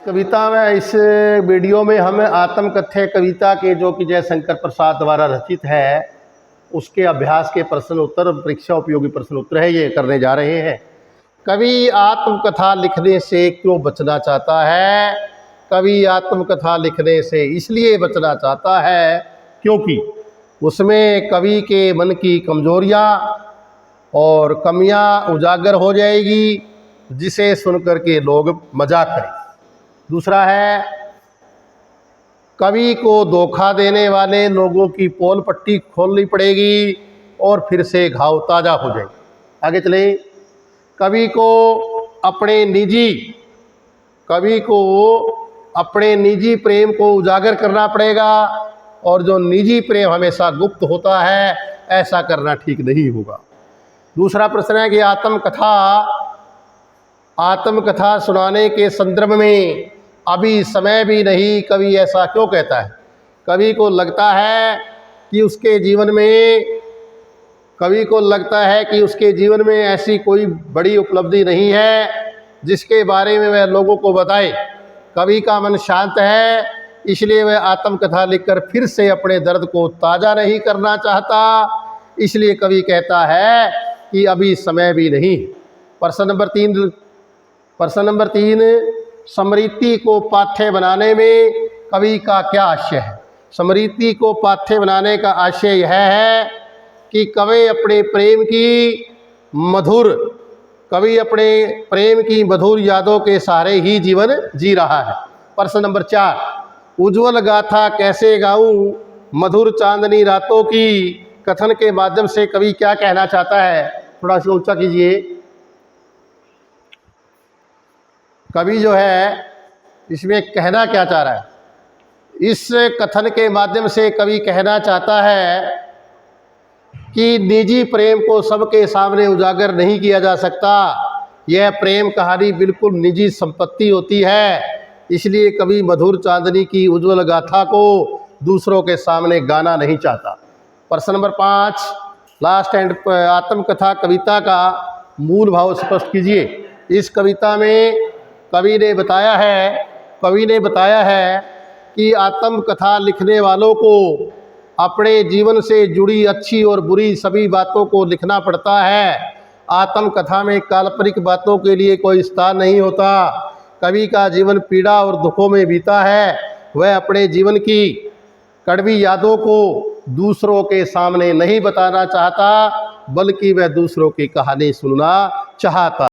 कविता में इस वीडियो में हम आत्मकथ्य कविता के जो कि जयशंकर प्रसाद द्वारा रचित है उसके अभ्यास के प्रश्न उत्तर, परीक्षा उपयोगी प्रश्न उत्तर है, ये करने जा रहे हैं। कवि आत्मकथा लिखने से क्यों बचना चाहता है? कवि आत्मकथा लिखने से इसलिए बचना चाहता है क्योंकि उसमें कवि के मन की कमजोरियां और कमियां उजागर हो जाएगी, जिसे सुनकर के लोग मजाक करें। दूसरा है, कवि को धोखा देने वाले लोगों की पोल पट्टी खोलनी पड़ेगी और फिर से घाव ताज़ा हो जाए। आगे चले। कवि को अपने निजी प्रेम को उजागर करना पड़ेगा और जो निजी प्रेम हमेशा गुप्त होता है ऐसा करना ठीक नहीं होगा। दूसरा प्रश्न है कि आत्मकथा सुनाने के संदर्भ में अभी समय भी नहीं, कवि ऐसा क्यों कहता है? कवि को लगता है कि उसके जीवन में ऐसी कोई बड़ी उपलब्धि नहीं है जिसके बारे में वह लोगों को बताए। कवि का मन शांत है, इसलिए वह आत्मकथा लिखकर फिर से अपने दर्द को ताज़ा नहीं करना चाहता। इसलिए कवि कहता है कि अभी समय भी नहीं। प्रश्न नंबर तीन, स्मृति को पाठ्य बनाने में कवि का क्या आशय है? स्मृति को पाठ्य बनाने का आशय यह है कि कवि अपने प्रेम की मधुर यादों के सहारे ही जीवन जी रहा है। प्रश्न नंबर 4, उज्ज्वल गाथा कैसे गाऊं मधुर चांदनी रातों की कथन के माध्यम से कवि क्या कहना चाहता है? थोड़ा सा ऊंचा कीजिए। कवि जो है इसमें कहना क्या चाह रहा है? इस कथन के माध्यम से कवि कहना चाहता है कि निजी प्रेम को सबके सामने उजागर नहीं किया जा सकता। यह प्रेम कहानी बिल्कुल निजी संपत्ति होती है, इसलिए कवि मधुर चांदनी की उज्ज्वल गाथा को दूसरों के सामने गाना नहीं चाहता। प्रश्न नंबर 5, लास्ट एंड, आत्मकथा कविता का मूल भाव स्पष्ट कीजिए। इस कविता में कवि ने बताया है कि आत्मकथा लिखने वालों को अपने जीवन से जुड़ी अच्छी और बुरी सभी बातों को लिखना पड़ता है। आत्मकथा में काल्पनिक बातों के लिए कोई स्थान नहीं होता। कवि का जीवन पीड़ा और दुखों में बीता है। वह अपने जीवन की कड़वी यादों को दूसरों के सामने नहीं बताना चाहता, बल्कि वह दूसरों की कहानी सुनना चाहता।